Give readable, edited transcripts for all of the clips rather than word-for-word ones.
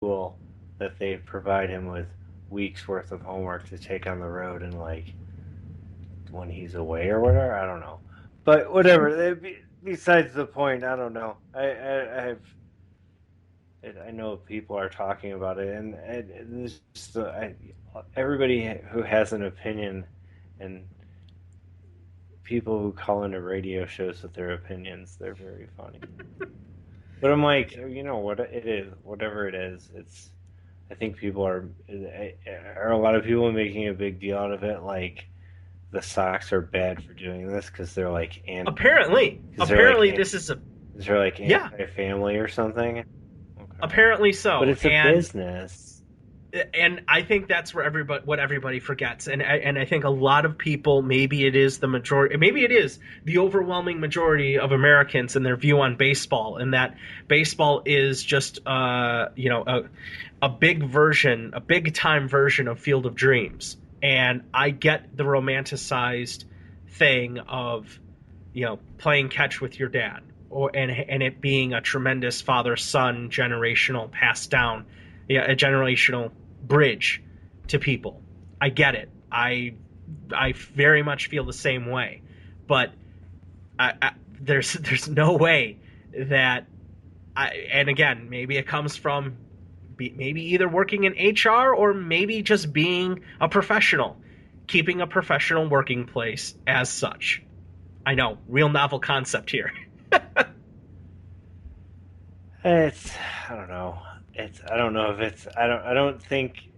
school that they provide him with weeks worth of homework to take on the road and like when he's away or whatever. I don't know, but whatever. Besides the point, I don't know. I know people are talking about it, and this just, everybody who has an opinion and people who call into radio shows with their opinions, they're very funny. But I'm like, you know what it is, whatever it is, it's. I think people are a lot of people making a big deal out of it, like the Sox are bad for doing this because they're like Apparently, because they're like this is a they're like yeah. anti-family or something. Okay, Apparently but so, it's a business. and I think that's where everybody forgets, and I think a lot of people, maybe it is the majority, maybe it is the overwhelming majority of Americans and their view on baseball, and that baseball is just a big version, a big time version of Field of Dreams. And I get the romanticized thing of playing catch with your dad, and it being a tremendous father son generational passed down, a generational bridge to people. I get it. I very much feel the same way, but there's no way that and again, maybe it comes from maybe either working in HR or maybe just being a professional, keeping a professional working place as such. I know, real novel concept here. It's I don't know. I don't know if it's I don't think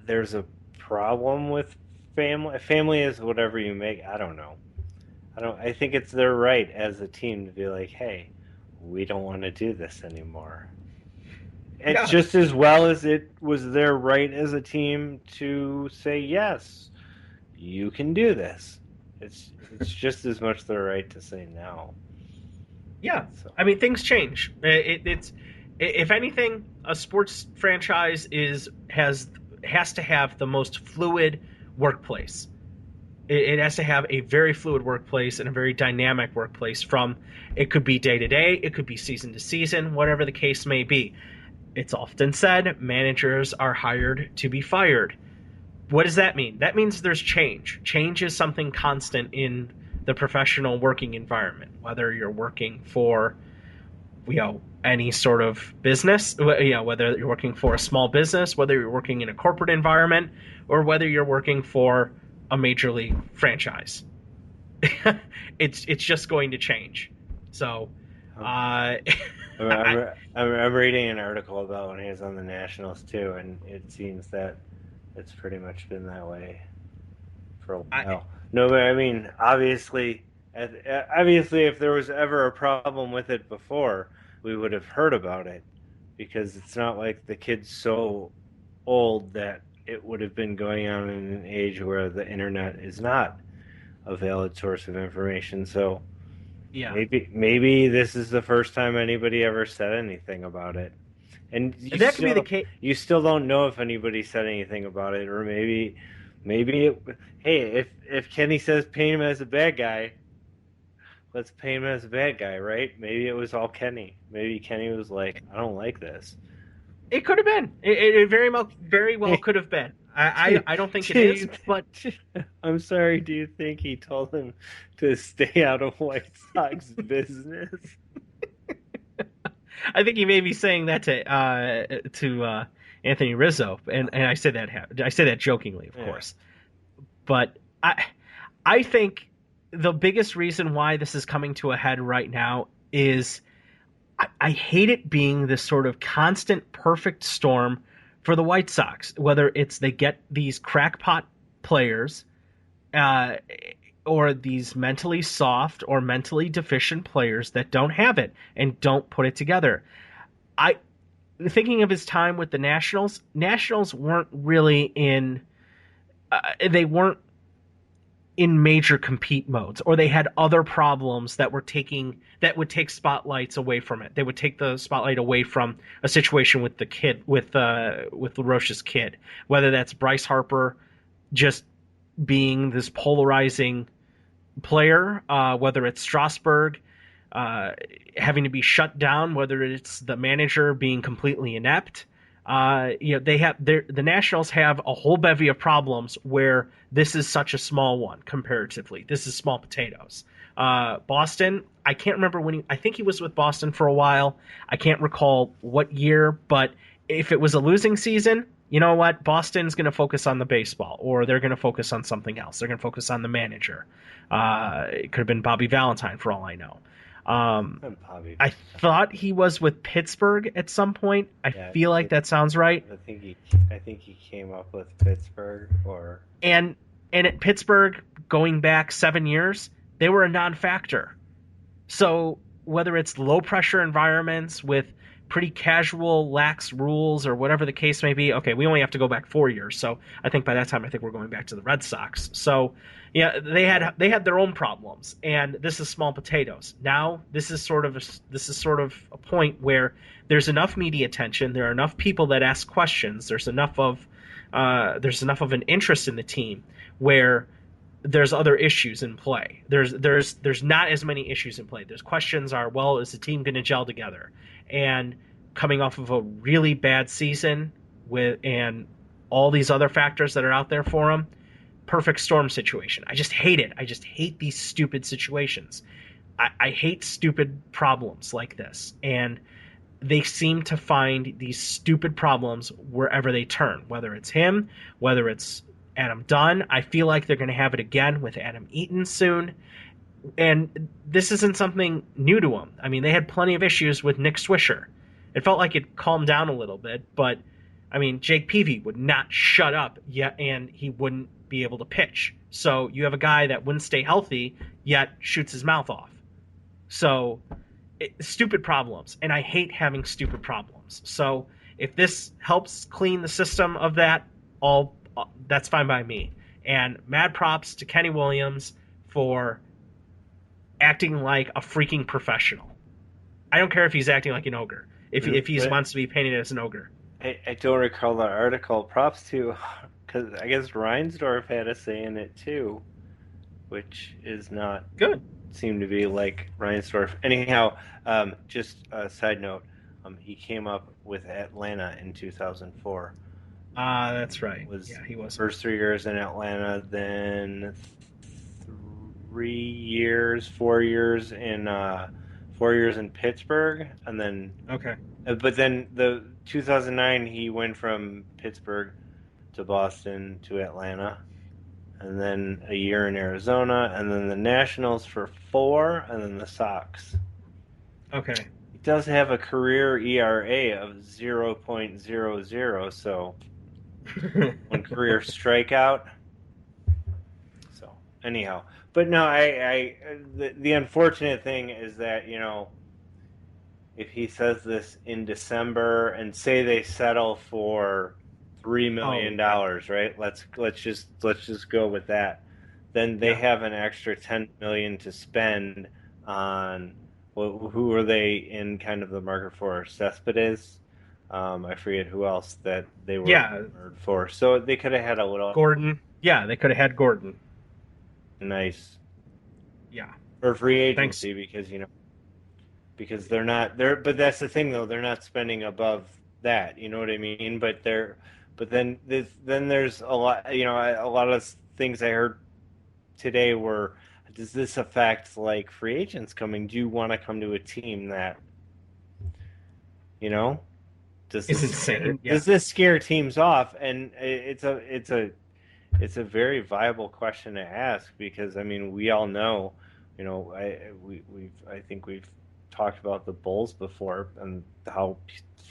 there's a problem with family. Family is whatever you make. I don't know. I think it's their right as a team to be like, hey, we don't want to do this anymore. It's Yeah, just as well as it was their right as a team to say yes, you can do this. It's just as much their right to say no. yeah. So I mean, things change. It's if anything, a sports franchise has to have the most fluid workplace. It has to have a very fluid workplace and a very dynamic workplace. From it could be day to day, it could be season to season, whatever the case may be. It's often said managers are hired to be fired. What does that mean? That means there's change. Change is something constant in the professional working environment, whether you're working for any sort of business, whether you're working for a small business, whether you're working in a corporate environment, or whether you're working for a major league franchise. It's just going to change. So, um, uh, I, I'm reading an article about when he was on the Nationals too, and it seems that it's pretty much been that way for a I while. No, but I mean, obviously, if there was ever a problem with it before, we would have heard about it because it's not like the kid's so old that it would have been going on in an age where the internet is not a valid source of information. So yeah, maybe this is the first time anybody ever said anything about it. And that could be the case. you still don't know if anybody said anything about it, or maybe hey, if Kenny says paint him as a bad guy, let's paint him as a bad guy, right? Maybe it was all Kenny. Maybe Kenny was like, I don't like this. It could have been. It very well could have been. I don't think it is, but I'm sorry. Do you think he told him to stay out of White Sox business? I think he may be saying that to Anthony Rizzo, and I say that jokingly, of Yeah. course. But I think the biggest reason why this is coming to a head right now is I hate it being this sort of constant perfect storm for the White Sox. Whether it's they get these crackpot players, uh, or these mentally soft or mentally deficient players that don't have it and don't put it together. I thinking of his time with the Nationals. Nationals weren't really in. They weren't in major compete modes, or they had other problems that would take spotlights away from it. They would take the spotlight away from a situation with the kid with LaRoche's kid, whether that's Bryce Harper just being this polarizing player, whether it's Strasburg having to be shut down, whether it's the manager being completely inept. The Nationals have a whole bevy of problems where this is such a small one comparatively. This is small potatoes. Boston, I can't remember when I think he was with Boston for a while. I can't recall what year, but if it was a losing season, you know what? Boston's going to focus on the baseball, or they're going to focus on something else. They're going to focus on the manager. It could have been Bobby Valentine for all I know. Um, Bobby. I thought he was with Pittsburgh at some point. I Yeah, feel like that sounds right. I think he came up with Pittsburgh or And at Pittsburgh, going back 7 years, they were a non-factor. So whether it's low pressure environments with pretty casual, lax rules or whatever the case may be, okay, we only have to go back 4 years. So I think by that time, I think we're going back to the Red Sox. So yeah, they had their own problems, and this is small potatoes. Now this is sort of a point where there's enough media attention, there are enough people that ask questions, there's enough of an interest in the team where there's other issues in play. There's not as many issues in play. There's questions are, well, is the team going to gel together? And coming off of a really bad season and all these other factors that are out there for them, perfect storm situation. I just hate it. I just hate these stupid situations. I hate stupid problems like this. And they seem to find these stupid problems wherever they turn, whether it's him, whether it's Adam Dunn. I feel like they're going to have it again with Adam Eaton soon. And this isn't something new to them. I mean, they had plenty of issues with Nick Swisher. It felt like it calmed down a little bit, but I mean, Jake Peavy would not shut up yet, and he wouldn't be able to pitch. So you have a guy that wouldn't stay healthy, yet shoots his mouth off. So stupid problems, and I hate having stupid problems. So if this helps clean the system of that, all that's fine by me. And mad props to Kenny Williams for acting like a freaking professional. I don't care if he's acting like an ogre. If he wants to be painted as an ogre. I don't recall the article. Props to, because I guess Reinsdorf had a say in it too, which is not Good. Seem to be like Reinsdorf. Anyhow, just a side note, he came up with Atlanta in 2004. That's right. He was. First 3 years in Atlanta, then 3 years, 4 years in 4 years in Pittsburgh, and then Okay. But then the 2009 he went from Pittsburgh to Boston to Atlanta, and then a year in Arizona, and then the Nationals for 4, and then the Sox. Okay. He does have a career ERA of 0.00, so one career strikeout. So anyhow, but no, the unfortunate thing is that if he says this in December and say they settle for $3 million, right? Let's just go with that. Then they have an extra $10 million to spend on who are they in kind of the market for? Cespedes. I forget who else that they were for. So they could have had a little Gordon. Yeah, they could have had Gordon. Nice. Yeah. For free agency. Thanks. Because they're not there. But that's the thing, though. They're not spending above that. You know what I mean? But then there's a lot. A lot of things I heard today were, does this affect like free agents coming? Do you want to come to a team that, does this scare teams off? And it's a very viable question to ask, because I mean, we all know, I think we've talked about the Bulls before and how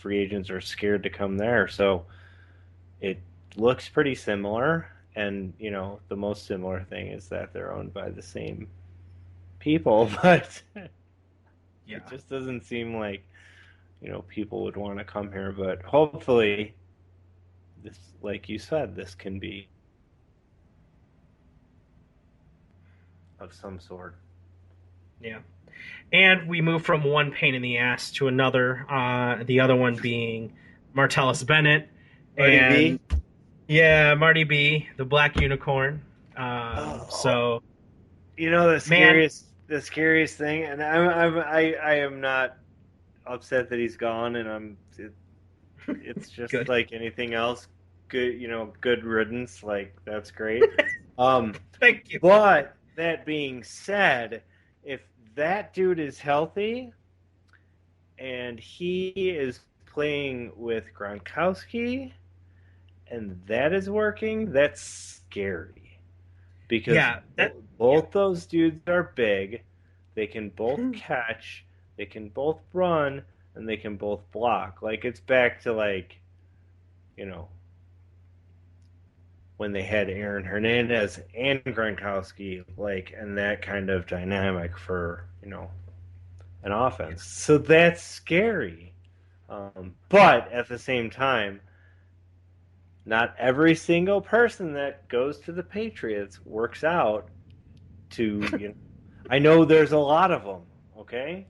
free agents are scared to come there. So it looks pretty similar. And, the most similar thing is that they're owned by the same people, but it just doesn't seem like, people would want to come here. But hopefully this, like you said, this can be of some sort. Yeah. And we move from one pain in the ass to another, the other one being Martellus Bennett. Marty B? Yeah, Marty B, the black unicorn. So, the scariest thing, and I am not upset that he's gone, and it's just Good. like anything else. Good, good riddance. Like that's great. Um, Thank you. but that being said, if that dude is healthy and he is playing with Gronkowski and that is working, that's scary because Yeah, that yeah. both those dudes are big. They can both catch, they can both run, and they can both block. Like it's back to like, you know, when they had Aaron Hernandez and Gronkowski, like, and that kind of dynamic for, an offense. So that's scary. But at the same time, not every single person that goes to the Patriots works out to, I know there's a lot of them, okay?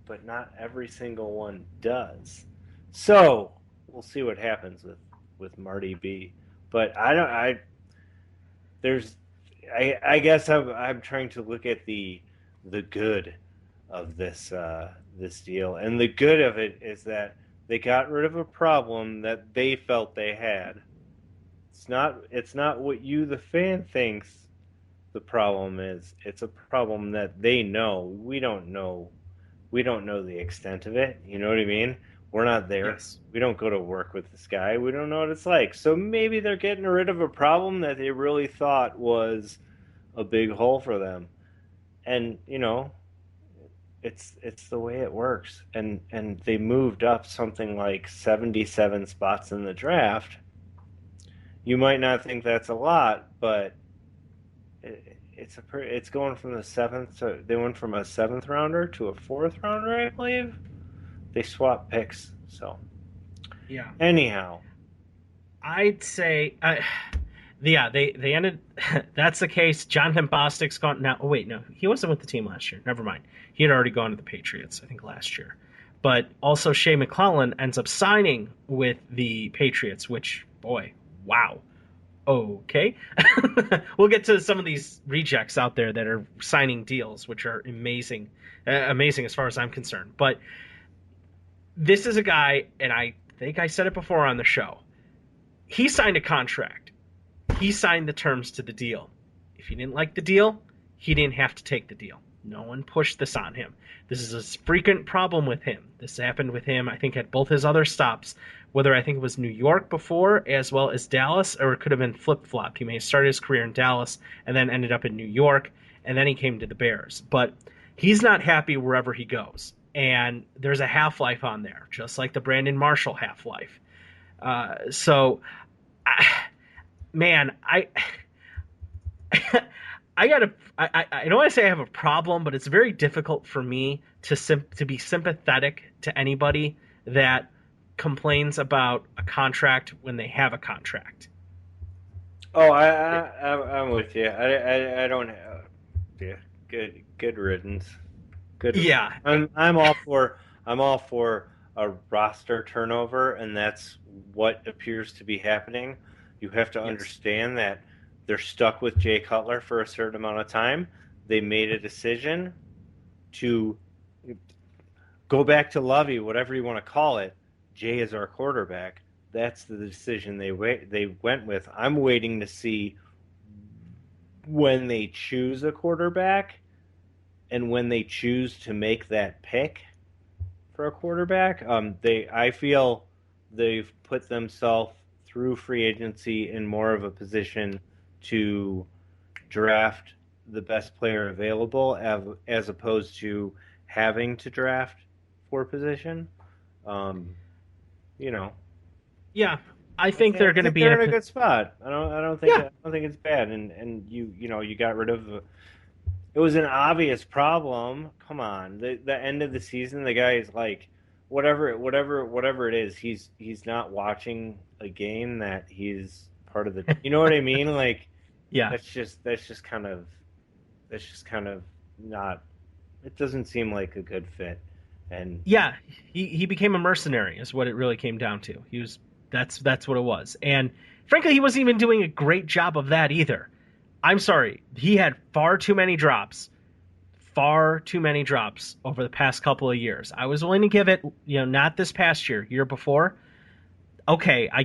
But not every single one does. So we'll see what happens with Marty B. But I don't. There's. I guess I'm trying to look at the good of this deal, and the good of it is that they got rid of a problem that they felt they had. It's not what you the fan thinks the problem is. It's a problem that they know. We don't know the extent of it. You know what I mean? We're not there. Yes. We don't go to work with this guy. We don't know what it's like. So maybe they're getting rid of a problem that they really thought was a big hole for them. And, it's the way it works. And they moved up something like 77 spots in the draft. You might not think that's a lot, but it's going from the seventh to they went from a seventh rounder to a fourth rounder, I believe. They swapped picks. So Yeah. anyhow, I'd say, yeah, they ended. That's the case. Jonathan Bostic's gone now. Oh wait, no, he wasn't with the team last year. Never mind. He had already gone to the Patriots, I think, last year. But also, Shea McClellan ends up signing with the Patriots, which, boy, wow. Okay. We'll get to some of these rejects out there that are signing deals, which are amazing, amazing as far as I'm concerned. But this is a guy, and I think I said it before on the show. He signed a contract. He signed the terms to the deal. If he didn't like the deal, he didn't have to take the deal. No one pushed this on him. This is a frequent problem with him. This happened with him, I think, at both his other stops, whether I think it was New York before as well as Dallas, or it could have been flip-flopped. He may have started his career in Dallas and then ended up in New York, and then he came to the Bears. But he's not happy wherever he goes. And there's a half-life on there, just like the Brandon Marshall half-life. So, I, man, I gotta. I don't want to say I have a problem, but it's very difficult for me to be sympathetic to anybody that complains about a contract when they have a contract. oh, I'm with you. I don't have. Yeah, good riddance. Good riddance. Yeah, I'm all for a roster turnover, and that's what appears to be happening. You have to yes, understand that they're stuck with Jay Cutler for a certain amount of time. They made a decision to go back to Lovey, whatever you want to call it. Jay is our quarterback. That's the decision they went with. I'm waiting to see when they choose a quarterback and when they choose to make that pick for a quarterback. I feel they've put themselves through free agency in more of a position to draft the best player available as opposed to having to draft for position. Um, you know, yeah. I I think think they're I going to think be in they're a in a good spot. yeah, I don't think it's bad. And you got rid of it was an obvious problem. Come on, the end of the season, the guy is like, whatever it is, he's not watching a game that he's part of the. You know what I mean? Like yeah, that's just kind of not. It doesn't seem like a good fit, and yeah. He became a mercenary, is what it really came down to. He was that's what it was, and frankly, he wasn't even doing a great job of that either. I'm sorry, he had far too many drops over the past couple of years. I was willing to give it, not this past year, year before. okay, I